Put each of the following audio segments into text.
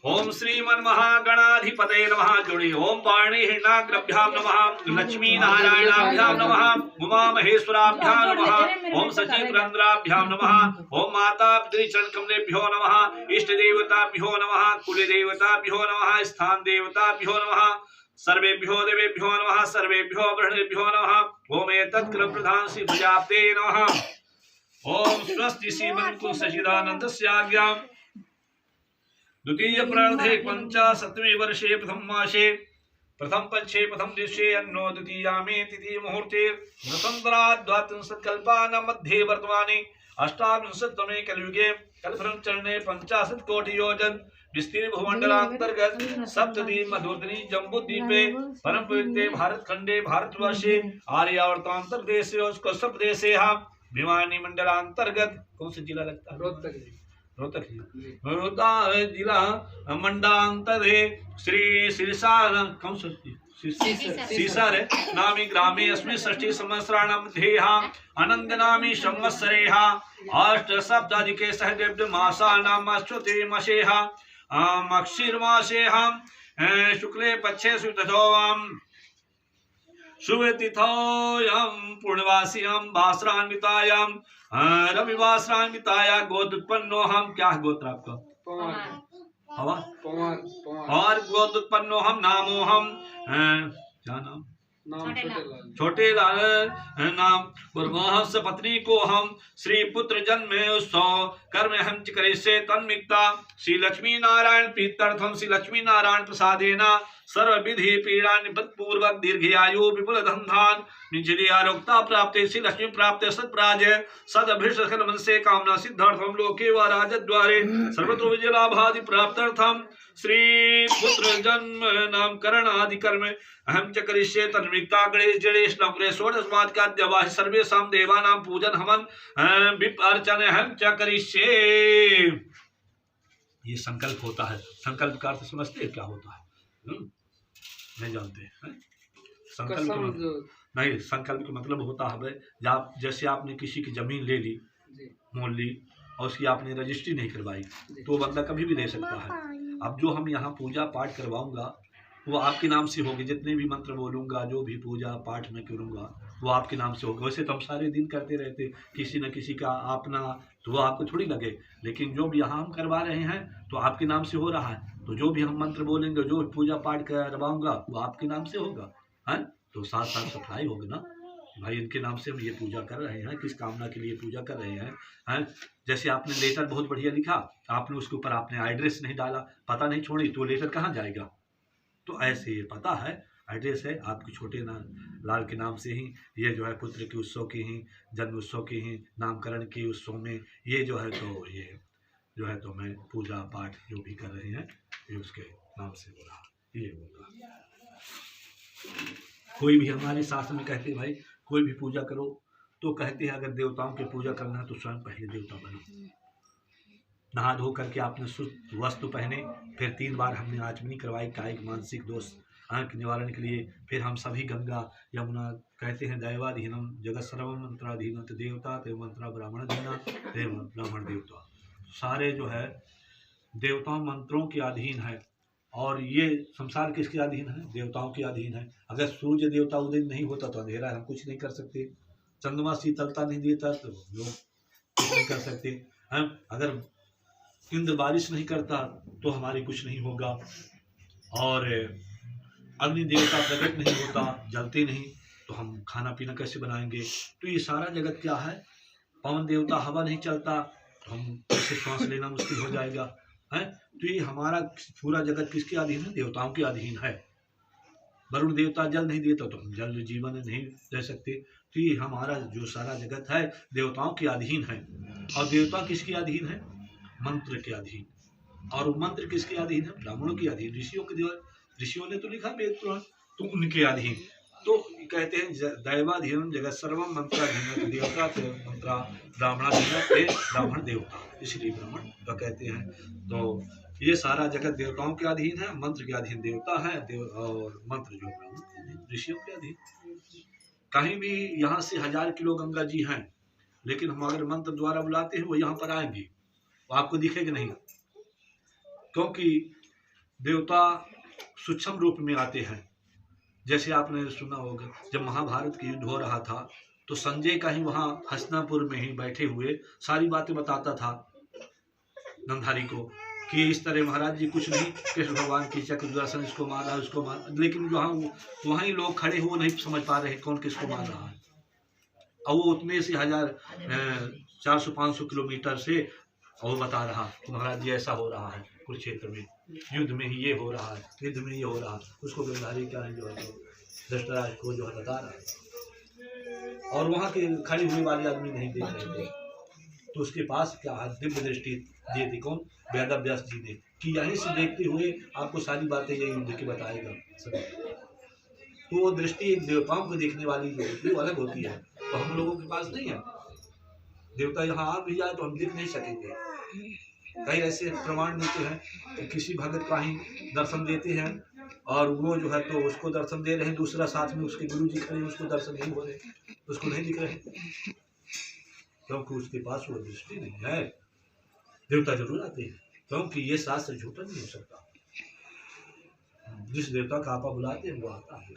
ओम श्रीमन्महागणाधिपतये नमः। जुड़ी ओम पाणी हिरणाग्रभ्यां नमः। लक्ष्मी नारायणाभ्यां नमः। उमा महेश्वराभ्यां नमः। ओम सचिवरंद्राभ्यां नमः। ओम माता चरणकमलेभ्यो नमः। इष्ट देवताभ्यो नमः। कुल देवताभ्यो नमः। स्थान देवताभ्यो नमः। सर्वेभ्यो देवेभ्यो नमः। सर्वेभ्यो ब्रह्मणेभ्यो नमः। ओम एतत्कृत प्रधान श्री प्रजापते नमः। ओम स्वस्ति श्रीमन्कुल सचिदानंदस्य आज्ञां द्वितीय प्रार्धे 50वें वर्षे प्रथम मासे प्रथम पक्षे प्रथम दिवसे अन्नो द्वितीयामे तिथि मुहूर्ते नृतंत्राद्वात्रिंशत्कल्पानां मध्ये वर्तमाने अष्टाविंशततमे कलयुगे कल्परं चरणे 50 कोटि योजन विस्तीर्ण भूमंडलांतर्गत सप्तद्वीप मधुर्धनी जम्बूद्वीपे परम पवित्रे भारत खंडे भारतवर्षे आर्यावर्तांतरदेशे और कश्यप देशे भिवानी मंडलांतर्गत कौन सा जिला लगता है? रोहतक जिला मंडलांतरे श्री सिरसार कौन सा सीसर नामी ग्रामे अस्मिन् षष्ठी संवत्सराणां मध्येहा अनंत नामी संवत्सरेः अष्ट सप्ताधिके सहदेव मासानां अश्वते मासेः अक्षिर्मासेः शुक्ले पक्षे सुतथोऽं शुभतिथौयां पूर्णवासियां वासरान्वितायां रविवासरान्विताया गोदुत्पन्नो हम। क्या है गोत्र आपका? और गोदुत्पन्नो हम नामो हम क्या नाम? छोटे लाल नाम पूर्वहंस पत्नी को हम श्री पुत्र जन्म उत्सव कर्म हम करे तन्मिक्ता श्री लक्ष्मी नारायण प्रीत्यर्थम श्री लक्ष्मी नारायण प्रसादेना सर्व विधि पीड़ा निपत पूर्वक दीर्घायु विपुल धनधान निचली आरोग्यता प्राप्त श्री लक्ष्मी प्राप्त सत्प्राज सद अभिष्ट सकल मन से कामना सिद्धार्थम लोके व राजद्वारे सर्वतो विजय लाभादि प्राप्त्यर्थम श्री पुत्र जन्म नामकरण आदि कर्म अहम च करिष्ये तन्मिक्ता गणेश जड़ेश नवग्रह षोडशमाद का देवा सर्वेषां देवानां पूजन हवन विप अर्चन अहम च करिष्ये। ये संकल्प होता है। संकल्प का अर्थ समझते हैं क्या होता है? नहीं जानते हैं? संकल्प नहीं, संकल्प का मतलब होता है जैसे आपने किसी की जमीन ले ली, मोल ली और उसकी आपने रजिस्ट्री नहीं करवाई तो बंदा कभी भी ले सकता है। अब जो हम यहाँ पूजा पाठ करवाऊंगा वो आपके नाम से होगी। जितने भी मंत्र बोलूंगा, जो भी पूजा पाठ मैं करूंगा वो आपके नाम से होगा। वैसे तो हम सारे दिन करते रहते किसी न किसी का अपना, तो वो आपको थोड़ी लगे, लेकिन जो भी यहाँ हम करवा रहे हैं तो आपके नाम से हो रहा है। तो जो भी हम मंत्र बोलेंगे, जो पूजा पाठ करवाऊंगा वो आपके नाम से होगा, है? तो साथ साथ सप्लाई होगी ना भाई, इनके नाम से हम ये पूजा कर रहे हैं, किस कामना के लिए पूजा कर रहे हैं? जैसे आपने लेटर बहुत बढ़िया लिखा, आपने उसके ऊपर आपने एड्रेस नहीं डाला, पता नहीं छोड़ी, तो लेटर कहाँ जाएगा? तो ऐसे ये पता है एड्रेस है आपके छोटे लाल के नाम से ही। ये जो है पुत्र के उत्सव की ही, जन्म उत्सव की ही, नामकरण के उत्सव में ये जो है, तो ये जो है तो मैं पूजा पाठ जो भी कर रहे हैं ये उसके नाम से हो रहा, ये होगा। कोई भी हमारे शास्त्र में कहते हैं भाई कोई भी पूजा करो तो कहते हैं अगर देवताओं की पूजा करना है तो स्वयं पहले देवता बनो। नहा धो करके आपने शुद्ध वस्त्र पहने, फिर 3 बार हमने आचमनी करवाई कायिक मानसिक दोष के निवारण के लिए। फिर हम सभी गंगा यमुना कहते हैं दैवाधीनम जगत सर्व मंत्राधीन देवता ते मंत्रा ब्राह्मण धीना देव ब्राह्मण देवता, सारे जो है देवताओं मंत्रों के अधीन है। और ये संसार किसके अधीन है? देवताओं के अधीन है। अगर सूर्य देवता उदय नहीं होता तो अंधेरा है, हम कुछ नहीं कर सकते। चंद्रमा शीतलता नहीं देता तो लोग कुछ नहीं कर सकते हैं। अगर इंद्र बारिश नहीं करता तो हमारी कुछ नहीं होगा। और अग्नि देवता प्रकट नहीं होता, जलते नहीं, तो हम खाना पीना कैसे बनाएंगे? तो ये सारा जगत क्या है? पवन देवता हवा नहीं चलता तो हम कैसे सांस लेना मुश्किल हो जाएगा, है? तो ये हमारा पूरा जगत किसके अधीन है? देवताओं के अधीन है। वरुण देवता जल नहीं देता तो हम जल जीवन नहीं रह सकते। तो ये हमारा जो सारा जगत है देवताओं के अधीन है। और देवता किसके अधीन है? मंत्र के अधीन। और वो मंत्र किसके अधीन है? ब्राह्मणों के अधीन। ऋषियों ने तो लिखा वेद पुराण, तो उनके अधीन। तो कहते हैं दैवाधीन जगत सर्वम मंत्राधीन देवता मंत्रा ब्राह्मणाधीन ब्राह्मण देवता, इसलिए ब्राह्मण का कहते हैं। तो ये सारा जगत देवताओं के अधीन है, मंत्र के अधीन देवता है, और मंत्र जो ब्राह्मण ऋषियों के अधीन। कहीं भी यहाँ से 1000 किलो गंगा जी हैं, लेकिन हम अगर मंत्र द्वारा बुलाते हैं वो यहाँ पर आएंगे, वो आपको दिखेगा नहीं, क्योंकि देवता सूक्ष्म रूप में आते हैं। जैसे आपने सुना होगा जब महाभारत की युद्ध हो रहा था तो संजय का ही वहाँ हस्तिनापुर में ही बैठे हुए सारी बातें बताता था गंधारी को कि इस तरह महाराज जी कुछ नहीं, कृष्ण भगवान की चक्र दर्शन इसको मारा उसको मारा, लेकिन वहाँ ही लोग खड़े हुए नहीं समझ पा रहे कौन किसको मार रहा है। और वो उतने से 400-500 किलोमीटर से और बता रहा कि महाराज जी ऐसा हो रहा है कुरुक्षेत्र में, युद्ध में ही ये हो रहा है, युद्ध में ये हो रहा है। उसको गंधारी क्या है जो है धृतराष्ट्र को जो है बता रहा है और वहाँ के खड़े हुए वाले आदमी नहीं देख रहे थे। तो उसके पास क्या दिव्य दृष्टि दी थी कौन? वेदव्यास जी ने, कि यहीं से देखते हुए आपको सारी बातें ये युद्ध की बताएगा सभी। तो वो दृष्टि देवताओं को देखने वाली जो होती है वो अलग होती है, तो हम लोगों के पास नहीं है। देवता यहाँ आ भी जाए तो हम देख नहीं सकेंगे। कई ऐसे प्रमाण मिलते हैं कि किसी भगत का ही दर्शन देते हैं और वो जो है तो उसको दर्शन दे रहे हैं, दूसरा साथ में उसके गुरु जी खड़े उसको दर्शन नहीं हो रहे, उसको नहीं दिख रहे, क्योंकि उसके पास वो दृष्टि नहीं है। देवता जरूर आते हैं क्योंकि ये शास्त्र झूठा नहीं हो सकता। जिस देवता का आपा बुलाते हैं वो आता है।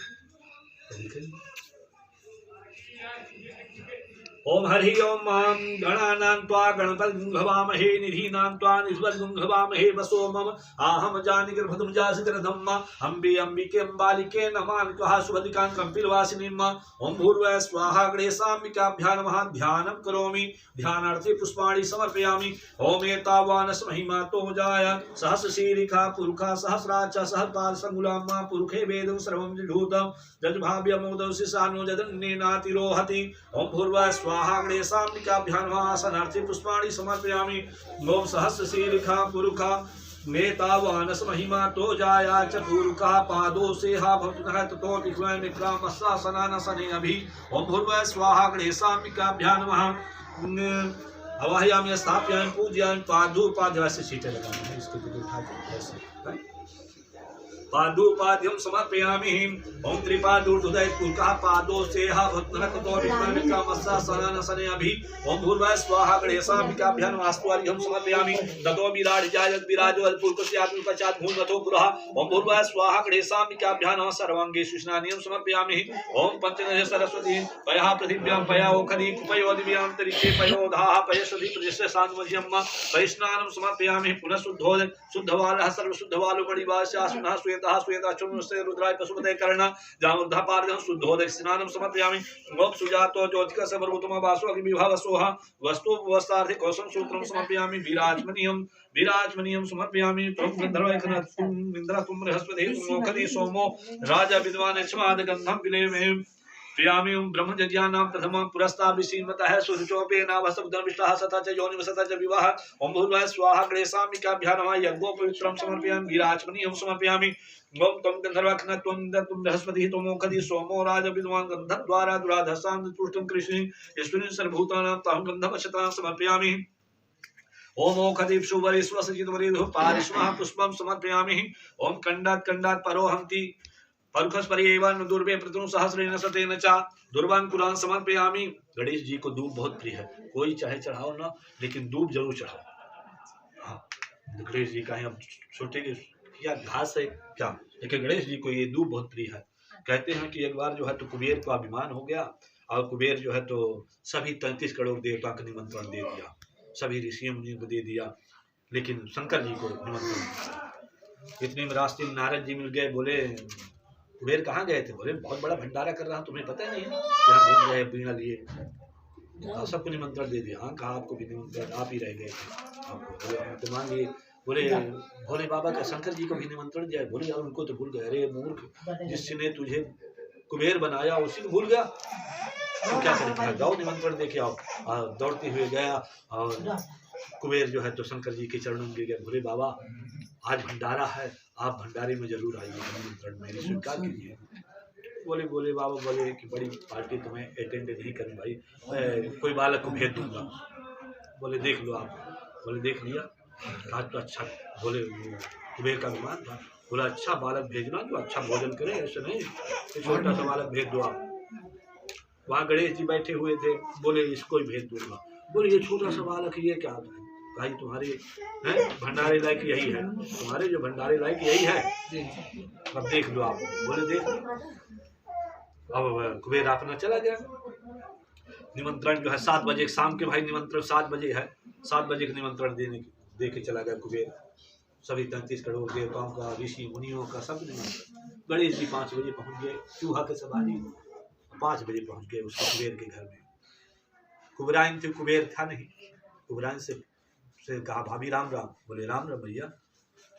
ओम हरि ओम मां गणानां त्वा गणपतिं भवामहे निधीनां त्वा निधिपतिं भवामहे वसो मम आहम जानिकृभृतं जासिकृतं अम्बे अम्बिके अम्बालिके नमामि त्वः शुभदिकां कम्पिलवासिनीं। ओम भूर्भुवः स्वाहा गणेशाम्बिकाभ्यां नमः। ध्यानं करोमि, ध्यानार्थे पुष्पाणि समर्पयामि। ओम एतावानस महिमातो जाय सहस्रशीरिखा पुरुखा सहस्राच सहस्रपाद संगुलाम्मा पुरुखे वेदं सर्वं जूतं जज्भाव्यमोदौ शिशानो जदन्नेनातिरोहति। ओम भूर्भुवः स्वाहा गणेशाम्बिकाभ्यां नमः। आसनार्थे पुष्पाणि समर्पयामि। ओम सहस्रशीरिखा पुरुखा नेतावानस महिमा तो जाया च पूर्वका पादो से हा भवतुनः ततो विक्वय विक्रामस्सासनानसने अभि। ओम भूर्भुवः स्वाहा गणेशाम्बिकाभ्यां नमः। अवाहयामि स्थापयामि पूजयामि पादुपाद्य से सीटे लगाना इसको भी उठा के ऐसे पादुपाद्यं समर्पयामि। ओम त्रिपादुर्धुदय पुरका पादो से हा भवतुनः ततो विक्वय विक्रामस्सासनानसने अभि। ओम भूर्भुवः स्वाहा गणेशाम्बिकाभ्यां नमः। अस्तुवार्घ्यं समर्पयामि ततो विराजजायत विराजो अल्पुर्कस्य आत्मपश्चात् भूमतो पुरः। ओम भूर्भुवः स्वाहा गणेशाम्बिकाभ्यां नमः। सर्वाङ्गेषु स्नानिं समर्पयामि। ओम पंचनदे सरस्वती पयः पृथिव्यां पया ओखदी पयो दिव्यान्तरिक्षे पयोधाः पयस्वती प्रदिश्य शान्तिमध्यं पयस्नानं समर्पयामि। पुनः शुद्धवालः सर्वशुद्धवालो मणिवास्यासुनः श्वेतः श्वेताचूर्णस्य रुद्राय पशुपते कर्ण जामुर्धपार्घ्यं शुद्धोदक स्नानं समर्पयामि। ओम सुजातो ज्योतिका समर्भूतम वासो अग्निविभावसोः वस्तु वस्तार्थे कौशं सूत्रं समर्पयामि। विराजमणीयं समर्पयामि। त्वं गन्धर्वैकनाथं इन्द्रं बृहस्पतिः मोखदि सोमो राजा विद्वान् यक्ष्माद गन्धं विलेमे प्रियामि। ब्रह्मज्ञानां प्रथमं पुरस्ताद् विसीमतः सूर्यचोपेनाभसुधर्मिष्ठः सतः च योनिवसतः च विवाह। ओम भूर्भुवः स्वाहा गणेशाम्बिकाभ्यां नमः। यज्ञोपवित्रं समर्पयामि। विराजमणीयं समर्पयामि। ओम त्वं गन्धर्वैकनाथं त्वं बृहस्पतिः त्वमोखदि सोमो राजा विद्वान् गन्धद्वारा दुराधसां तुष्टं कृष्णे ईश्वरेण सर्वभूतानां ताहं गन्धवशतां समर्पयामि। ओम ओखदीप्सु वरेष्वसजितवरेधो पारिष्मः पुष्पं समर्पयामि। ओम कंडात् परोहन्ति परुखस्पर्येवान् दुर्वे प्रतुं सहस्रेण सतेन च दुर्वान् कुरान् समर्पयामि। गणेश जी को दूब बहुत प्रिय है, कोई चाहे चढ़ाओ ना लेकिन दूब जरूर चढ़ाओ। हाँ, गणेश जी का यहाँ छोटे क्या घास है क्या, लेकिन गणेश जी को ये दूब बहुत प्रिय है। कहते हैं कि एक बार जो है तो कुबेर को अभिमान हो गया और कुबेर जो है तो सभी 33 करोड़ देवता को निमंत्रण दे दिया, सभी ऋषियों मुनियों को दे दिया, लेकिन शंकर जी को निमंत्रण। इतने में रास्ते में नारद जी मिल गए, बोले कुबेर कहाँ गए थे? बोले बहुत बड़ा भंडारा कर रहा हूँ, तुम्हें पता नहीं है, यहाँ घूम गए बीड़ा लिए, सबको निमंत्रण दे दिया। हाँ, कहा आपको भी निमंत्रण, आप ही रह गए थे, आपको मान लिए। बोले भोले बाबा का शंकर जी को भी निमंत्रण दिया। बोले यार उनको तो भूल गए। अरे मूर्ख, जिसने तुझे कुबेर बनाया उसी को भूल गया, तो क्या करें, जाओ निमंत्रण दे के आओ। दौड़ते हुए गया और कुबेर जो है तो शंकर जी के चरणों में गिर गया। भोले बाबा आज भंडारा है, आप भंडारे में जरूर आइए, निमंत्रण मेरी स्वीकार कीजिए। बोले बाबा बोले कि बड़ी पार्टी तुम्हें अटेंड नहीं करनी भाई, मैं कोई बालक को भेज दूंगा। बोले देख लो आप। बोले देख लिया, कहा तो अच्छा। बोले कुबेर का विमान था, बोला अच्छा बालक भेजना जो अच्छा भोजन करे, ऐसे नहीं छोटा सा बालक भेज दो आप। वहाँ गणेश जी बैठे हुए थे, बोले इसको ही भेज दूंगा। बोले ये छोटा सा बालक ये क्या है? भाई तुम्हारे भंडारे लायक यही है, तुम्हारे जो भंडारे लायक यही है, अब देख लो आप। बोले देख। अब कुबेर अपना चला गया। निमंत्रण जो है 7 बजे शाम के, भाई निमंत्रण 7 बजे है, 7 बजे का निमंत्रण दे के चला गया कुबेर। सभी 33 करोड़ देवताओं का, ऋषि मुनियों का, सब निमंत्रण। गणेश जी 5 बजे पहुंच गए, चूहा के सवारी 5 बजे पहुंच गए उसके कुबेर के घर में। कुबेराइन थे, कुबेर था नहीं। कुबेराइन से कहा भाभी राम राम। बोले राम राम भैया,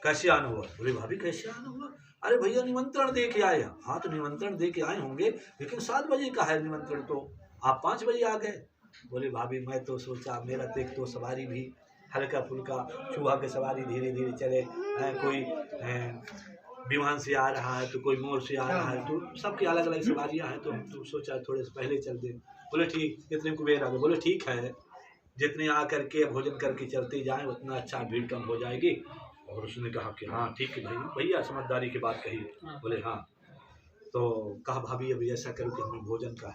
कैसे आना हुआ? बोले भाभी कैसे आना हुआ? अरे भैया निमंत्रण दे के आए। हाँ तो निमंत्रण दे के आए होंगे, लेकिन 7 बजे का है निमंत्रण, तो आप 5 बजे आ गए। बोले भाभी मैं तो सोचा मेरा तो एक तो सवारी भी हल्का फुल्का, चूहा के सवारी धीरे धीरे चले, कोई विमान से आ रहा है तो कोई मोर से आ रहा है, तो सबकी अलग अलग सवारियाँ हैं, तो सोचा थोड़े से पहले चल दे। बोले ठीक। कितने कुबेर आ गए? बोले ठीक है, जितने आ करके भोजन करके चलते जाएं उतना अच्छा, भीड़ कम हो जाएगी। और उसने कहा कि हाँ ठीक है भाई, भैया समझदारी की बात कही। बोले हाँ। तो कहा भाभी अभी ऐसा करो कि हमें भोजन का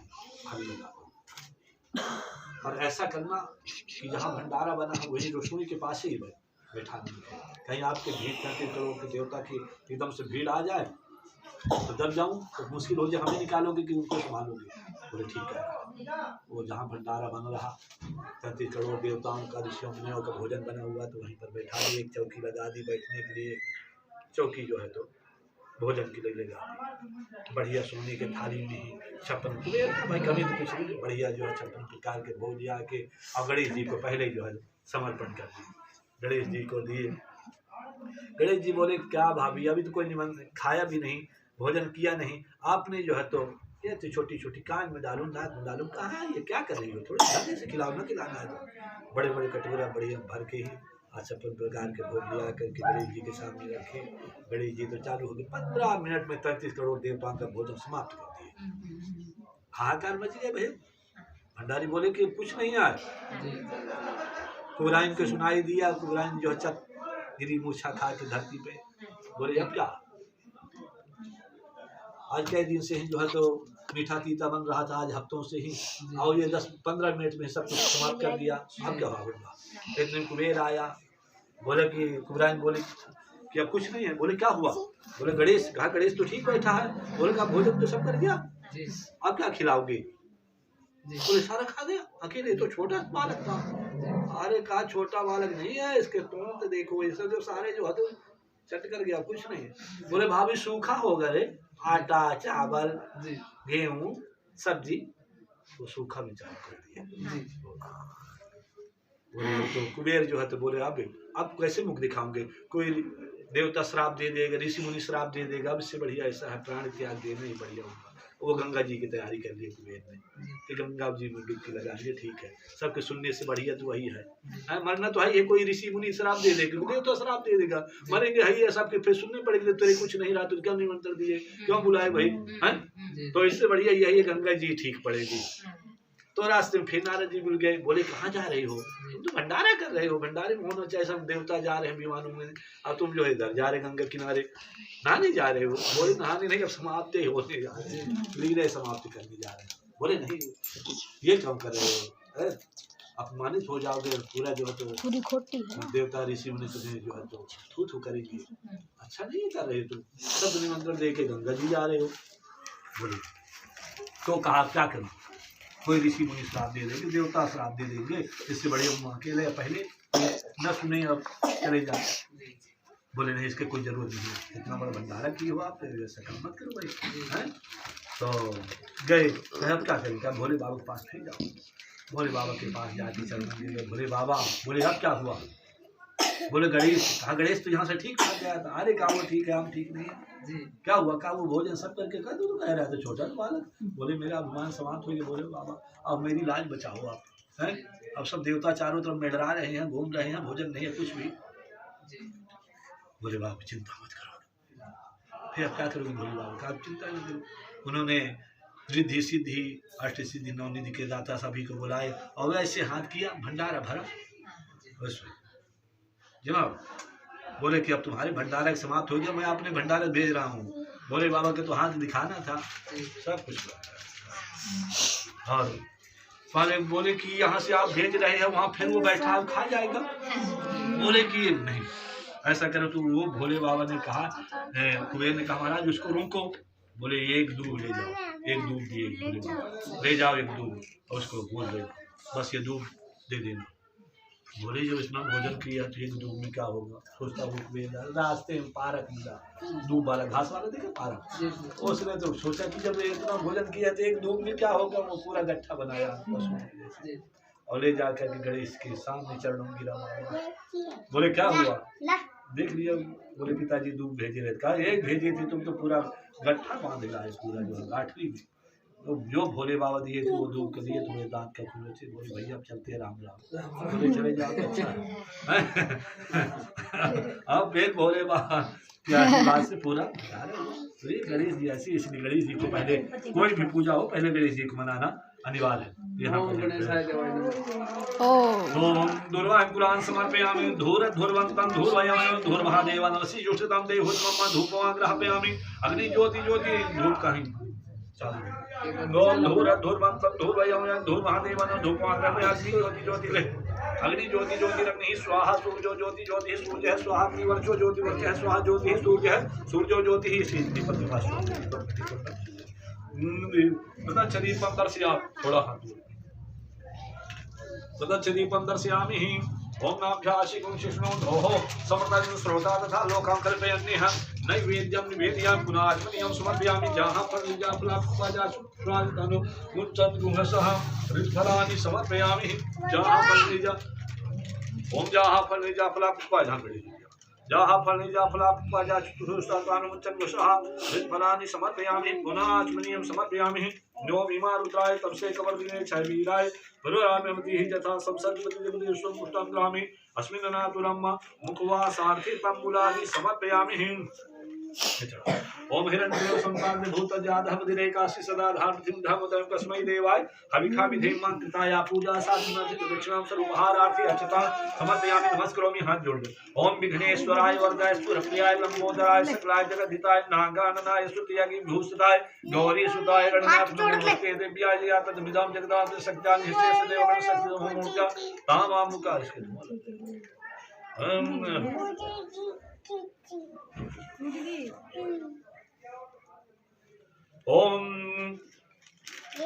भाभी लगा, और ऐसा करना कि जहाँ भंडारा बना है वही रसोई के पास ही बैठा नहीं है, कहीं आपके भीड़ करते करो कि देवता की एकदम से भीड़ आ जाए तो दब जाऊं तो मुश्किल हो जाए, हमें निकालोगे कि उनको संभालोगे। बोले ठीक है। वो जहाँ भंडारा बन रहा, 33 करोड़ देवताओं का, ऋषियों मुनियों का भोजन बना हुआ, तो वहीं पर बैठा दी, एक चौकी लगा दी बैठने के लिए। चौकी जो है तो भोजन के लिए लगा दी, बढ़िया सोने के थाली में 56 कुबेर भाई, कभी तो कुछ नहीं, बढ़िया जो है 56 प्रकार के भोज लिया के, और गणेश जी को पहले जो है समर्पण कर दिए, गणेश जी को दिए। गणेश जी बोले क्या भाभी, अभी तो कोई निमंत्रण खाया भी नहीं, भोजन किया नहीं, आपने जो है तो ये तो छोटी छोटी कान में डालूं, नाक में डालूं, कहाँ ये क्या कर रही हो, थोड़ा ढंग से खिलाओ ना, खिलाना है तो। बड़े बड़े कटोरा बढ़िया भर के ही 56 प्रकार के भोग लिया करके गणेश जी के सामने रखे। गणेश जी तो चालू हो गए, 15 मिनट में 33 करोड़ देवताओं का भोजन समाप्त कर दिए। हाहाकार मच गए भाई। भंडारी बोले कि कुछ नहीं आया। कुबेराइन को सुनाई दिया, कुबेराइन जो है गिरी मूछा खा के धरती पे। बोले अब क्या, आज कई दिन से ही जो है तो मीठा तीता बन रहा था, आज हफ्तों से ही, और ये 10-15 मिनट में सब कुछ समाप्त कर दिया, अब क्या होगा। एक दिन कुबेर आया, बोले कि कुबेराइन बोले कि अब कुछ नहीं है। बोले क्या हुआ? बोले गणेश, कहा गणेश तो ठीक बैठा है। बोले का भोजन तो सब कर दिया, अब क्या खिलाओगे? बोले सारा खा गया अकेले, तो छोटा बालक था। अरे कहा छोटा बालक नहीं है, इसके तुरंत देखो ये सब जो सारे जो है तो चट कर गया, कुछ नहीं। बोले भाभी सूखा हो गए, आटा चावल गेहूं सब्जी, वो सूखा में चालू कर दिया। बोले तो कुबेर जो है तो बोले अब कैसे मुख दिखाओगे, कोई देवता श्राप दे देगा, ऋषि मुनि श्राप दे देगा, अब इससे बढ़िया ऐसा है प्राण त्याग देना ही बढ़िया होगा। वो गंगा जी की तैयारी कर ली कुबेर ने कि गंगा जी में डुबकी लगाएंगे, ठीक है, सबके सुनने से बढ़िया तो वही है। मरना तो है ये, कोई ऋषि मुनि श्राप दे देगा, देवता श्राप दे देगा, मरेंगे है ये, सबके फिर सुनने पड़ेंगे, तेरे कुछ नहीं रहा तो क्यों निमंत्रण दिए, क्यों बुलाए भाई, हैं? तो इससे बढ़िया यही है गंगा जी ठीक पड़ेगी। तो रास्ते में फिर नारद जी मिल गए। बोले कहाँ जा रहे हो? तुम तो भंडारा कर रहे हो, भंडारे में होना चाहिए, सब देवता जा रहे हैं विमानों में, अब तुम जो है इधर जा रहे गंगा किनारे नहाने जा रहे हो। बोले नहाने नहीं, अब समाप्ति होने जा रहे हैं, लीले समाप्ति करने जा रहे हैं। बोले नहीं ये क्यों कर रहे हो, अपमानित हो जाओगे, पूरा जो है तो पूरी खोटी है, देवता ऋषि मुनि तुम्हें जो है तो थू थू करेंगे, अच्छा नहीं कर रहे तुम, सब निमंत्रण दे के गंगा जी जा रहे हो। बोले तो कहा क्या करूं, कोई ऋषि मुनि श्राप दे देंगे, देवता श्राप दे देंगे, इससे बड़े अकेले पहले न सुने अब चले जाए। बोले नहीं इसके कोई जरूरत नहीं है, इतना बड़ा भंडारा किए हो आप, ऐसा काम मत करो भाई, हैं? तो गए, अब क्या करें, भोले बाबा के पास फिर जाओ। भोले बाबा के पास जाके चरण दिए, भोले बाबा। बोले अब क्या हुआ? बोले गणेश, कहा गणेश तो यहाँ से ठीक भाग गया था। अरे कहा वो ठीक है, हम ठीक नहीं है जी, क्या हुआ? कहा वो भोजन सब करके कर दो, तो कह रहा था छोटा बालक। बोले मेरा अभिमान समाप्त हो गया। बोले बाबा अब मेरी लाज बचाओ आप, हैं? अब सब देवता चारों तरफ मंडरा रहे हैं, घूम रहे हैं, भोजन नहीं है कुछ भी। बोले बाबा चिंता मत करो। फिर अब क्या करोगे? भोले बाबा का आप चिंता नहीं करो। उन्होंने रिद्धि सिद्धि अष्ट सिद्धि नौ निधि के दाता सभी को बुलाए और वैसे हाथ किया, भंडारा भरा उसमें जनाब। बोले कि अब तुम्हारे भंडारा समाप्त हो गया, मैं अपने भंडारे भेज रहा हूँ। बोले बाबा के तो हाथ दिखाना था, सब कुछ। और पहले बोले कि यहाँ से आप भेज रहे हैं वहाँ फिर वो बैठा खा जाएगा। बोले कि नहीं ऐसा करो। तो वो भोले बाबा ने कहा, कुबेर ने कहा महाराज उसको रोको। बोले एक दूध ले जाओ, एक दूध दिए भोले बाबा, ले जाओ एक दूध और उसको बोल दो बस ये दूध दे देना। बोले जब इतना भोजन किया तो एक दूध में क्या होगा। सोचता वो रास्ते में पारक मिला, दूध वाला घास वाला देखा पारक, उसने तो सोचा कि जब इतना भोजन किया तो एक दूध में क्या होगा। वो पूरा गट्ठा बनाया और ले जाकर के गणेश के सामने चरणों में गिरा। बोले क्या हुआ देख लिया। बोले पिताजी दूध भेजे रहे। कहा एक भेजे थे तुम तो पूरा गट्ठा बांध लाए, पूरा जो गाठरी में। तो जो भोले बाबा दिए थे वो दूध के दिए, तुम्हें दांत का खुले से। बोले भैया अब चलते हैं, राम राम। बोले चले जाओ अच्छा। अब फिर भोले बाबा के आशीर्वाद से पूरा तो ये गणेश जी ऐसी, इसलिए गणेश जी को पहले कोई भी पूजा हो पहले गणेश जी को मनाना अनिवार्य है। ओम दुर्वांकुरान् समर्पयामि धूर्ध्रुवन्तं धूर्वयं धूर्महादेवानवसि जुष्टतं देहुर्मम धूपमाग्रहपयामि। अग्नि ज्योति ज्योति धूप कहीं चालू। ओम धूर्ध्रुवन्तं धूर्वयं धूर्महादेवान धूपमाग्रहपयामि। ज्योति ज्योति अग्नि ज्योति ज्योति अग्नि स्वाहा सूर्यो ज्योति ज्योति सूर्य स्वाहा अग्निवर्चो ज्योति वर्चः स्वाहा ज्योति सूर्य सूर्यो ज्योति ही श्री प्रतिभा दीपम दर्शया। थोड़ा हाथ दीपम दर्शयामि। ओम नाभ्याशिकुं शिष्णो धोः समर्पयन् श्रोता तथा लोकां कल्पयन्नेह नैवेद्यं निवेदयामि पुनात्मनियं समर्पयामि। जहाँ फलनिजा फलापुष्पाजाशुष्वादितानु मुञ्चन् गुहसः ऋतफलानि समर्पयामि। जहाँ फलनिजा ओम जहाँ फलनिजा फलापुष्पाजाशुष्वादितानु जहाँ फलनिजा फलापुष्पाजाशुष्वादितानु मुञ्चन् गुहसः ऋतफलानि समर्पयामि। पुनात्मनियं समर्पयामि। नो भीमा रुद्राय तमसे कवर्दिने क्षयवीराय पुरुराम्यमतिः यथा संसर्गवती स्वमुष्टं ग्रामे अस्मिन् नातुरं मुखवासार्थे तम्बुलानि समर्पयामि। ओम हिरण्यो संपाद्य भूतजातः सदा धार्थिं धर्मदं कस्मै देवाय हविखा विधेमां कृताया पूजा साधनार्थे दक्षिणां सर्वहारार्थे अक्षता समर्पयामि। नमस्करोमि हाथ जोड़ दे। ओम विघ्नेश्वराय वरदाय सुरप्रियाय लंबोदराय सकलाय जगद्धिताय नागाननाय स्तुत्यागि भूषिताय गौरी सुताय गणनाथ नमोस्ते देव्याय या तद्विदां जगदां सत्यां निश्चय सदैव गण शक्ति होमोर्जा तामामुका इसके ओम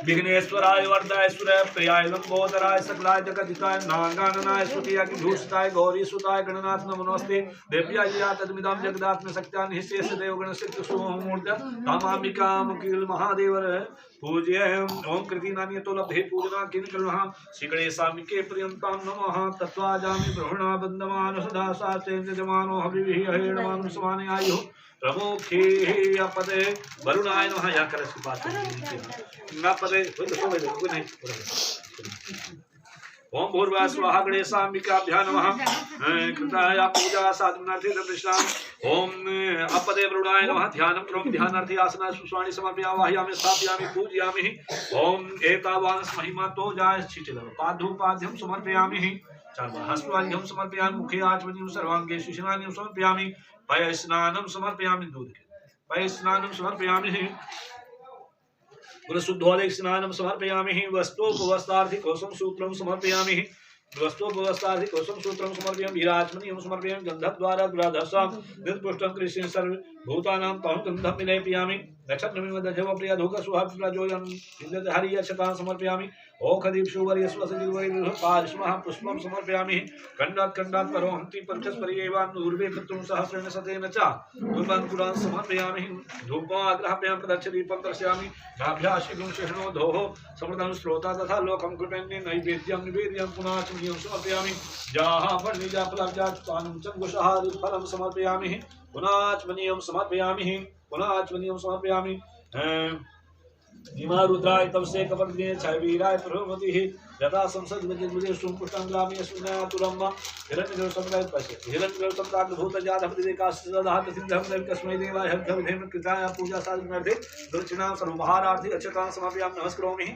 विघ्नेश्वराय वरदाय सुरप्रियाय लंबोदराय सकलाय जगद्धिताय नागाननाय स्तुत्यागि भूषिताय गौरी सुताय गणनाथ नमोस्ते देव्याय या तद्विदां जगदात्म सत्यां निश्चय सदैव गण शक्ति होमोर्जा तामामिका मुकिल महादेवर पूज्य ओम कृति नान्यतो लभे पूजना किं कृणः शिगणे सामिके पर्यन्तां नमः तत्वाजामि ब्रह्मणा बन्धमान सदा साचेन जमानो हविः हेणवान् समाने आयुः प्रमुखे अपदे वरुणाय नमः। या कर इसके पास ना पदे कोई नहीं। ओम भूर्भुवः स्वाहा गणेशाम्बिकाभ्यां नमः। कृताया पूजा साधनार्थे दर्शनामि। ओम अपदे वरुणाय नमः। ध्यानं करोमि ध्यानार्थे आसना सुष्वाणि समर्पयामि वाहयामि स्थापयामि पूजयामि। ओम एतावानस् महिमा तो जाय छिचिल पादुपाद्यं समर्पयामि। हस्तवाद्यं समर्पयामि। मुखे आचमनीयं सर्वांगे शिशनानि समर्पयामि। पय स्नानं समर्पयामि। दूध पय स्नानं समर्पयामि। शुद्धोदक स्नानं समर्पयामि। वस्त्रोपवस्त्रार्थे कौसुम सूत्रं समर्पयामि। वस्त्रोपवस्त्रार्थे कौसुम सूत्रं समर्पयामि। विराजमनीयं समर्पयामि। गन्धद्वारा दुराधसां निर्पुष्टं कृष्ण सर्वभूतानां तहं गन्धं विलेपयामि। नक्षत्रमिव दशवप्रिया धूकसुहाप्राजोयं हरियक्षतां समर्पयामि। ओखदीप शुवर्य स्वसजिर्वैर् पार्श्वः पुष्पं समर्पयामि। खण्डात् खण्डात् परोहन्ति पंचस्परियेवान् ऊर्वे कर्तुं सहस्रेण शतेन च दुर्वांकुरान् समर्पयामि। धूपमाग्रहपयामि प्रदक्षिणीपं दर्शयामि। नाभ्याशिकुं शिष्णो धोः समृद्धं श्रोता तथा लोकं कृपन्ने नैवेद्यं निवेद्यं पुनाचमनीयं समर्पयामि। जाः फलनिजा फलाब्जाचुतानं चङ्गुषः फलं समर्पयामि। पुनाचमनीयं समर्पयामि। पुनाचमनीयं समर्पयामि। भीमा रुद्राय तमसे कवर्दिने क्षयवीराय प्रभुमतिः यथा संसद विजय सुपुष्टं ग्रामी अस्मिन्नातुरम्मा हिरण्यगर्भ संप्राप्त पश्य हिरण्यगर्भ संप्राप्त भूत जातः विदेकास्यदाहत सिद्धं देव कस्मै देवाय हर्षविधेम कृताय पूजा साधनार्थे दक्षिणां सर्वभारार्थी अक्षतां समर्पयामि नमस्करोमि।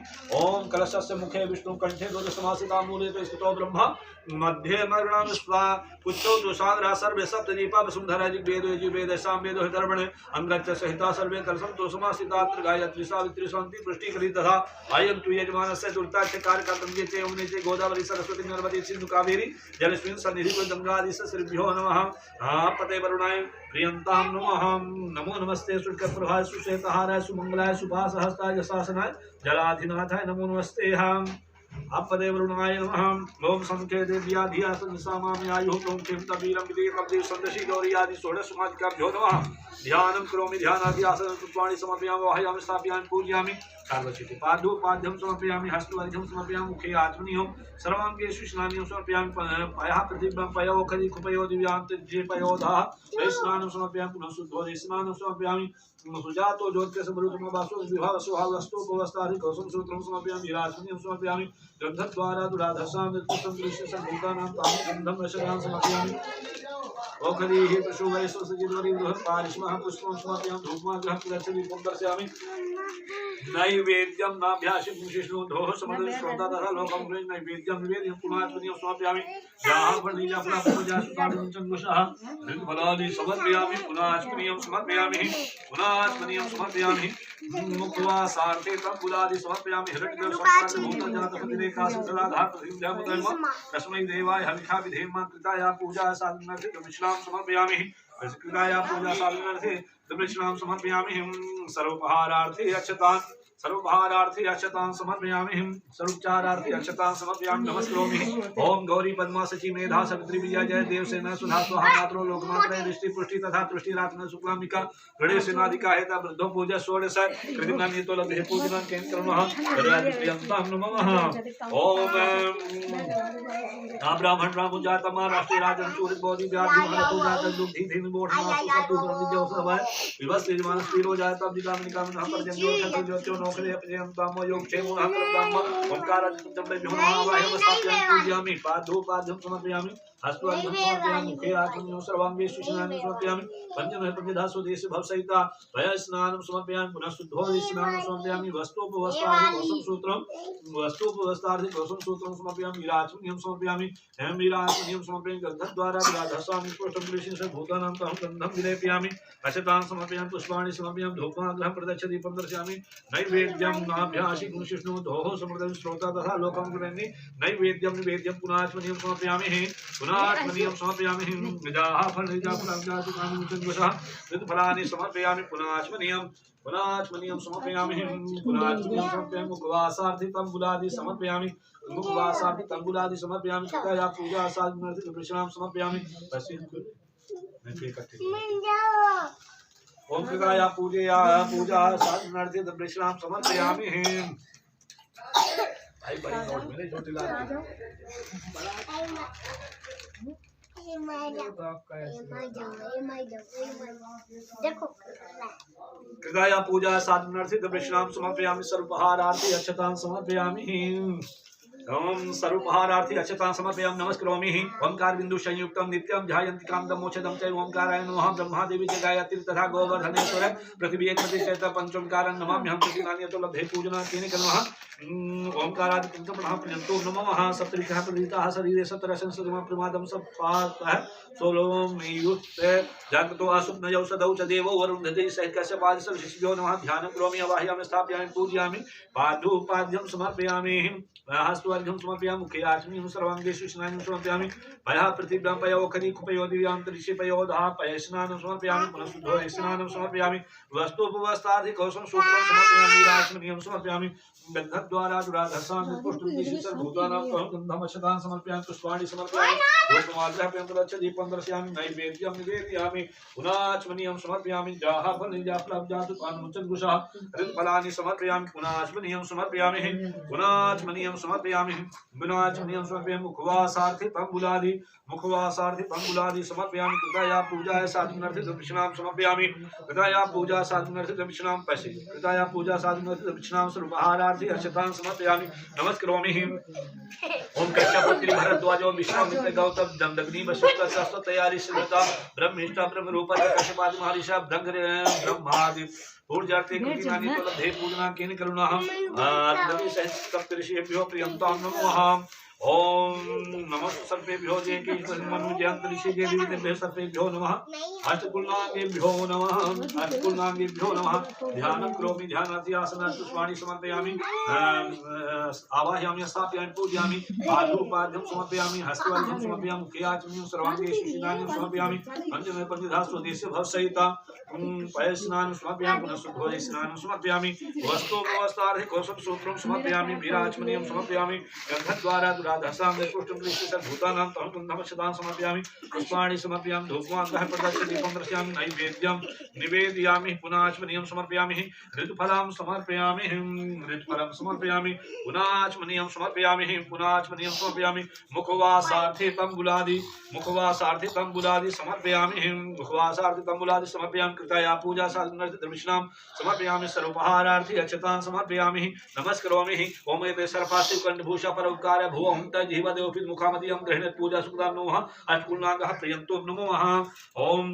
ओम कलशस्य मुखे विष्णु कंठे ध्वज समासिता मूले तो स्थितो ब्रह्मा मध्ये मरणं स्वा पुच्छो दुसाद्रा सर्वे सप्त दीपा वसुंधरा ऋग्वेदो यजुर्वेद सामवेदो हितर्वणे अंगच्च सहिता सर्वे कलशंतो समासिता गायत्री सावित्री शांति पुष्टि करी तथा अयं तु यजमानस्य दुर्ताक्ष कार्यकर्तव्ये चे यमुने चे गोदावरी सरस्वती नर्मदे सिंधु कावेरी जलस्मिन् सन्निधि गंगादिश श्रीभ्यो नमः। पते वरुणाय प्रियंतां नमः। नमो नमस्ते शुक्लप्रभाय सुश्वेतहाराय सुमंगलाय सुभासहस्ताय शासनाय जलाधिनाथाय नमो नमस्ते। हम आपदे वरुणाय नमः। ओम संख्ये देव्या धिया संसामामि आयुः ओम किं तबीरं विदेकं देव संदशी गौरी आदि षोडश समाधिकाभ्यो नमः। ध्यानं करोमि ध्यानादि आसनं पुष्पाणि समर्पयामि वाहयामि स्थापयामि पूजयामि कार्वचिति पादो पाद्यं समर्पयामि हस्तवर्घ्यं समर्पयामि मुखे आत्मनियं सर्वाङ्गेषु स्नानं समर्पयामि पयः प्रतिबिम्बं पयोखरि कुपयो दिव्यान्त जे पयोधः स्नानं समर्पयामि पुनः शुद्धोदे स्नानं समर्पयामि सुजातो ज्योतिष मरुतम वासो विभाव सुहावस्तु उपवस्थादि कौसम सूत्रं समर्पयामि राजमनियं समर्पयामि गन्धद्वारा दुराधसां नित्यं दृश्य संभूतानां तानि गन्धं रसदां समर्पयामि ओखरीः पशुवै स्वसजिद्वरि बृहत् पारिष्मः पुष्पं समर्पयामि धूपमाग्रहं प्रदर्शयामि दीपं दर्शयामि नैवेद्यं नाभ्यासि विष्णु दोह समदं श्रोता तथा लोकं नैवेद्यं निवेद्यं पुनात्मनियं समर्पयामि जाहवर्णीया पूजा सुताडं चन्द्रशः फलादि समर्पयामि पुनात्मनियं समर्पयामि पुनात्मनियं समर्पयामि मुखवासार्थे तंबुलादि समर्पयामि हिरण्यगर्भ संप्राप्त भूत जातः विदेकास्य सदाधात प्रसिद्धं तस्मै देवाय हविषा विधेम कृताया पूजा साधनार्थे दक्षिणां समर्पयामि कृताया पूजा साधनार्थे दक्षिणां समर्पयामि सर्वोपहारार्थे अक्षतां समर्पयामि सर्वोपचारार्थे अक्षतां समर्पयामि नमस्करोमि। ओम गौरी पद्मा सची मेधा सवित्री विजय जय देव सेना सुधा स्वाहा मात्रो लोकमात्र दृष्टि पुष्टि तथा तुष्टि रात्न शुक्लामिका गणेश सेनाधिका हेता वृद्धो पूजा षोडश कृतिनानि तो लभे पूजनं केन कर्मः राजप्रियंतां नमः। ओम ब्राह्मण ब्राह्मण जातमा राष्ट्रीय राजन चूरित बोधि व्याधि महतो जातन दुग्धि धीन बोध नासु सतु ब्रह्मजो सभय विवस यजमान स्थिरो जातम दिकामनि कामना परजन्यो ततो ज्योतियो नोखले अपजयंताम योग क्षेमो हकरताम ओंकार चंद्र विहुना वाह्य वस्ताप्यं पूजयामि पादो पाद्यं समर्पयामि हस्तवर्घ्यं समर्पयामि मुखे आत्मनियं सर्वाङ्गेषु स्नानं समर्पयामि पंचमः पंचधासु देश भवसहिता वय स्नानं समर्पयामि पुनः शुद्धोदि स्नानं समर्पयामि वस्तुपवस्त्रार्थे कौसम सूत्रं समर्पयामि विराजमनियं समर्पयामि हेम विराजमनियं समर्पयामि गन्धद्वारा विराधसामि स्पष्टं दृश्यं भूतानां तहं गन्धं विलेपयामि अक्षतां समर्पयामि पुष्पाणि समर्पयामि धूपमाग्रहं प्रदक्ष दीपं दर्शयामि नैवेद्यं नाभ्यासि गुणशिष्णु दोहो समृद्धं श्रोता तथा लोकं गुणन्नि नैवेद्यं निवेद्यं पुनात्मनियं समर्पयामि पुनात्मनियं समर्पयामि विदाः फलनिजाफलाब्जातु काममुचन्द्वशः विदफलानि समर्पयामि पुनात्मनियं समर्पयामि पुनात्मनियं समर्पयामि मुखवासार्थे तंबुलादि समर्पयामि मुखवासार्थे तंबुलादि समर्पयामि कृतया पूजा साधनार्थे प्रणाम समर्पयामि ओम कृतया पूजा साधनार्थे प्रणाम समर्पयामि। भाई भाई नोट मेरे छोटे लाल कृतया पूजा साधनार्थे प्रणाम समर्पयामि सर्वोपहारार्थे अक्षतां समर्पयामि ओम सर्वोपहारार्थे अक्षतां समर्पयामि नमस्करोमि। ओंकार बिंदु संयुक्तं नित्यं ध्यायन्ति कामदं मोक्षदं च ओंकाराय नमः ब्रह्मादेवी च गायत्री तथा गोवर्धनेश्वर पृथ्वी एकमति चैत पंचोंकारं नमाम्यहं प्रतिनानि तो लभे पूजना तेन कर्मः ओंकारादि पुनः पर्यन्तो नमः सप्तरिकः प्रदीताः शरीरे सप्तरसं सदम प्रमादं सप्पातः सोलोम युक्त जागतो असुप्न यौषधौ च देवो वरुणधे सहितस्य पादस्य शिष्यो नमः ध्यानं करोमि अवाह्यामि स्थापयामि पूजयामि पादोपाद्यं समर्पयामि हस्तवर्घ्यं समर्पयामि मुखे आचमनीयं सर्वाङ्गेषु स्नानं समर्पयामि पयः प्रतिबिम्बं पयोखरि कुपयो दिव्यान्तरिक्षे पयोधः पयः स्नानं समर्पयामि पुनः शुद्धोदे स्नानं समर्पयामि वस्तुपवस्त्रार्थे कौसम सूत्रं समर्पयामि राजमनियं समर्पयामि गन्धद्वारा दुराधसां पुष्टं भूतानां गन्धं अक्षतां समर्पयामि पुष्पाणि समर्पयामि धूपमाग्रहं प्रदक्ष दीपं दर्शयामि नैवेद्यं निवेदयामि पुनाच्मनीयं समर्पयामि जाहफलनिजाफलाब्जातु काममुचन्द्वशः ऋतफलानि समर्पयामि पुनाच्मनीयं समर्पयामि समर्पयामि विनाचमनीयं समर्पयामि मुखवासार्थे तंबुलादि मुखवासार्थे तंबुलादि समर्पयामि कृताया पूजाय साधुनर्थे दक्षिणां समर्पयामि कृताया पूजा साधुनर्थे दक्षिणां पैसे कृताया पूजा साधुनर्थे दक्षिणां स्वरूपहारार्थे अर्चतां समर्पयामि नमस्करोमि ओम कश्यपति भरद्वाजो विश्वामित्र गौतम दंडग्नि वशिष्ठ शास्त्र तैयारी सिद्धता ब्रह्मिष्ठा ब्रह्म रूप कश्यपादि महर्षि ब्रह्मादि ऊर्जार्थे कृतिनानि तलधे पूजना केन करुणा नवी सहित सप्तऋषिभ्यो प्रियंतां नमः ओम नमः सर्वेभ्यो जे के मनुजयंतरिषि जे देवेभ्यो सर्वेभ्यो नमः अष्टकुलनागेभ्यो नमः अष्टकुलनागेभ्यो नमः ध्यानं करोमि ध्यानार्थी आसनात् पुष्पाणि समर्पयामि आवाहयामि स्थापयामि पूजयामि पादोपाद्यं समर्पयामि हस्तवर्धं समर्पयामि मुखेयाचमनीयं सर्वाङ्गेषु शिलान्यं समर्पयामि पंचमे पंचधा स्वदेशे भवसहिता पयस्नानं समर्पयामि पुनः शुद्धोदय स्नानं समर्पयामि वस्तुवस्थार्थे कौशल सूत्रं समर्पयामि वीराचमनीयं समर्पयामि गन्धद्वारा दुराधसां पुष्टं कृष्ण भूतानां तहं नमस्तां समर्पयामि पुष्पाणि समर्पयामि धूपमान्तः प्रदक्ष दीपं दर्शयामि नैवेद्यं निवेदयामि पुनाचमनीयं समर्पयामि ऋतुफलं समर्पयामि ऋतुफलं समर्पयामि पुनाचमनीयं समर्पयामि पुनाचमनीयं समर्पयामि मुखवासार्थे तंबुलादि समर्पयामि मुखवासार्थे तंबुलादि समर्पयामि कृताया पूजा साधुनर्थे दर्शनां समर्पयामि सर्वोपहारार्थे अक्षतां समर्पयामि नमस्करोमि ओम एते सर्पास्ति कंठभूषा परोपकार भुवं तज्जीवदेवपि मुखामदियं गृह्णीत पूजा सुखदां नमः अष्टकुलनागः प्रियन्तो नमः ओम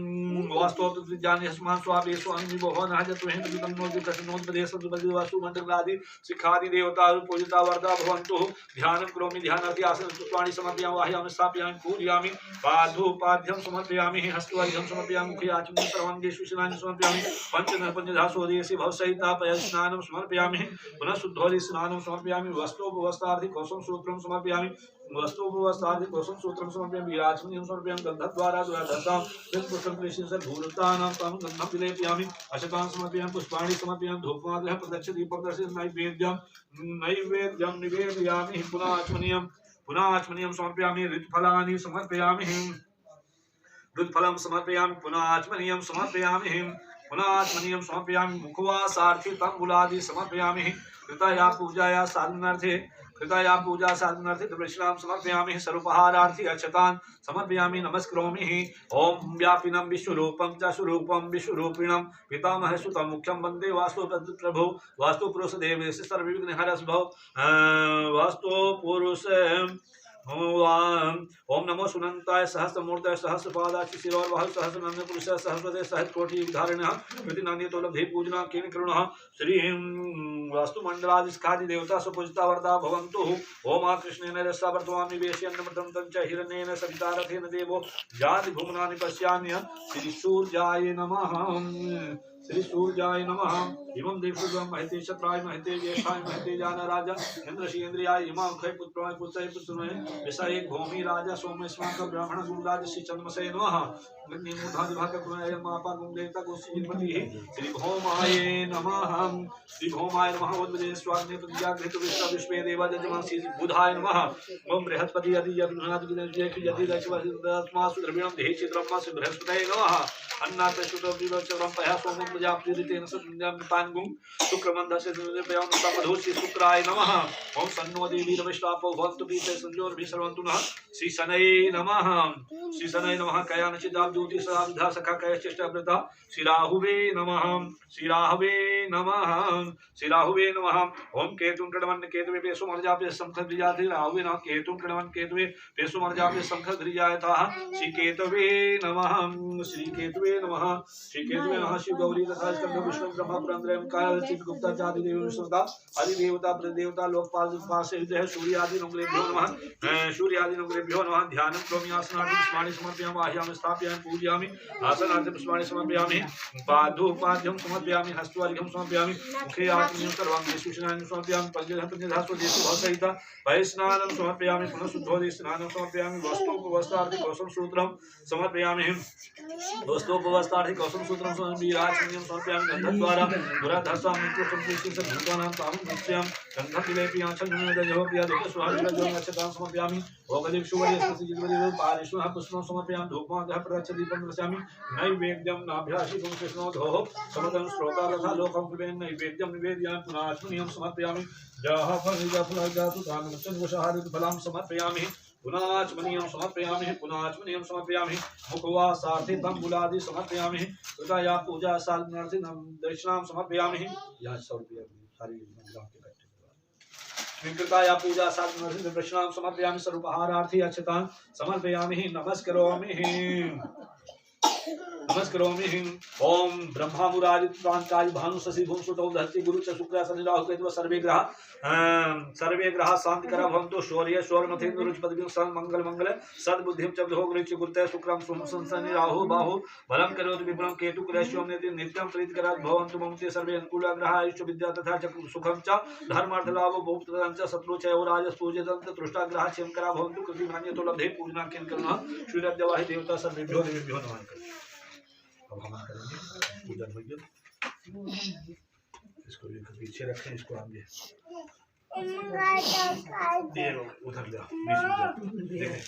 वास्तव विज्ञाने अस्मान् स्वापे स्वामी भवनः जतुहेन वितन्नो विकसनोद्पदेशं सुबदिवासु मंत्रलादि सिखादि देवता पूजिता वरदा भवन्तु ध्यानं करोमि ध्यानार्थी आसन पुष्पाणि समर्पयामि वाहयामि स्थापयामि पूजयामि पादोपाद्यं समर्पयामि हस्तवर्धं समर्पयामि मुखे आचमनीयं सर्वाङ्गेषु शिलान्यं समर्पयामि पंचधा स्वदेशे भवसहिता पयस्नानं समर्पयामि पुनः शुद्धोदय स्नानं समर्पयामि वस्त्रोपवस्त्रार्थे कौसुम सूत्रं समर्पयामि वस्तुभवस्त्रार्थे कौसुम सूत्रं समर्पयामि विराजमनीयं समर्पयामि गन्धद्वारा दुराधसां पुष्पं कृष्णस्य भूरतानां तं गन्धं विलेपयामि अशतां समर्पयामि पुष्पाणि समर्पयामि धूपमादः प्रदक्ष दीपं दर्शयामि नैवेद्यं निवेदयामि पुनः आचमनीयं समर्पयामि ऋतुफलानि समर्पयामि ऋतुफलं समर्पयामि पुनः आचमनीयं समर्पयामि मुखवासार्थे तंबुलादि समर्पयामि कृताया पूजा साधनार्थे दर्शनां समर्पयामि सर्वोपहारार्थे अक्षतान् समर्पयामि नमस्करोमि ओम व्यापिनं विश्वरूपं च स्वरूपं विश्वरूपिणं पितामह सुतं मुख्यं वन्दे वास्तु प्रभु वास्तु पुरुष देवेश सर्वविघ्नहरस्भव वास्तु पुरुष ओम नमो सुनंताय सहस्रमूर्तय सहस्रपादाय शिरोर्वह सहस्रनंद पुरुष सहस्रपदे सहित कोटि धारिणः प्रतिनान्य तो लब्धे पूजना केन करुणः श्री वास्तुमंडलादि स्खादि देवता सुपूजिता वरदा भवन्तु ओम कृष्णेन रसा वर्तमान निवेशयन्नमृतं तञ्च हिरण्येन सवितारथेन देवो जाति भुवनानि पश्याम्य श्री सूर्याय नमः श्री सूर्याय नमः इमं देवसुदं महते शत्राय महते ज्येष्ठाय महते जानराज इंद्रशीन्द्रियाय इमां खय पुत्राय पुत्राय पुत्रमय विषये भूमि राजा सोमेश्वर ब्राह्मण गुरुराज श्री चंद्रमसे नमः श्री भौमाय नमः उद्वदे स्वाग्ने प्रतिजागृत विश्व विश्वे देवा जजमासी बुधाय नमः ओम बृहस्पति यदि यदि दशमासु द्रव्यं देहि ब्रह्मासु बृहस्पतये नमः अन्नाथ शुद्धो विवचरं पया सोमं प्रजापतिरितेन सत्यां शुक्रमन्धस्य पयं तमधोषि शुक्राय नमः ओम सन्नो देवी रविश्वापो भवन्तु पीते संजोर्भि सर्वन्तु नः श्री शनये नमः कयानचिदाब ज्योति सदा सखा कयश्चेष्टव्रता श्री राहुवे नमः ओम केतुं कृणवन् केतुवे पेशो मर्जापे संखद्रिजाति राहुवे नमः केतुं कृणवन् केतुवे पेशो मर्जापे संखद्रिजायताः श्री केतवे नमः श्री केतवे नमः शिव गौरी तथा स्कंद विष्णु ब्रह्मा पुरंदरम काल चित गुप्ता आदि देव सदा आदि देवता प्रदेवता लोकपाल पासे हृदय सूर्य आदि नमः ध्यानं करोमि आसनार्थं पुष्पाणि समर्पयामि वाहयामि स्थापयामि पूजयामि आसनार्थं पुष्पाणि समर्पयामि पादोपाद्यं समर्पयामि हस्तवर्घ्यं समर्पयामि मुखे आचमनीयं सर्वाङ्गेषु शिलान्यं समर्पयामि पंचधा स्वदेशे भवसहिता पयस्नानं समर्पयामि पुनः शुद्धोदय स्नानं समर्पयामि वस्तुपवस्त्रार्थे कौसुम सूत्रं समर्पयामि पुनाचमनीयं समर्पयामि गन्धद्वारा दुराधर्षां मृत्युसंप्रीतिं भूतानां तां नित्यं गन्धं विलेपयामि स्वाहा समर्पयामि भोगदीप शुभदीप पारिष्वः पुष्पं समर्पयामि धूपमादः प्रदक्षदीपं दर्शयामि नैवेद्यं नाभ्यासितं कृष्णोधोः समदं श्रोता तथा लोकं कृपेण नैवेद्यं निवेदयामि पुनाचमनीयं समर्पयामि जाः फलजातु तामिच्छन्वशहारित फलां समर्पयामि पुनाचमनीयं समर्पयामि पुनाचमनीयं समर्पयामि मुखवासार्थे तंबुलादि समर्पयामि तथा पूजा साधनार्थिनं दर्शनां समर्पयामि या 100 रुपया सारी महिलाओं के बैठे स्वीकृताया पूजा साधनार्थिनं दर्शनां समर्पयामि सर्वोपहारार्थी अक्षतां समर्पयामि नमस्करोमि ओम ब्रह्मा मुरारी प्रांताय भानु शशि भूमसुतौ धरती गुरु च शुक्र शनि राहु केतु सर्वे ग्रह शांति करा भवन्तु शौर्य शौर्यमथेन्द्र रुचिपदविं सन मंगल मंगल सद्बुद्धिं च भोग ऋच गुरुते शुक्रं शनि राहु बाहु बलं करोति विबलं केतु कुलेश्वं नित्यं प्रीतिकरा भवन्तु मम ते सर्वे अनुकूल ग्रह आयुष्य विद्या तथा च सुखं च धर्मार्थ लाभ भोक्तृ च शत्रु च राजस पूजितं तुष्टा ग्रह क्षयं करा भवन्तु कृति मान्यतो लभे पूजना किं करुणा श्रीरद्यवाहि देवता सर्वेभ्यो देवेभ्यो नमः। अब हम करेंगे पूजन भैया इसको पीछे रखें इसको हम ये उधर ले देखें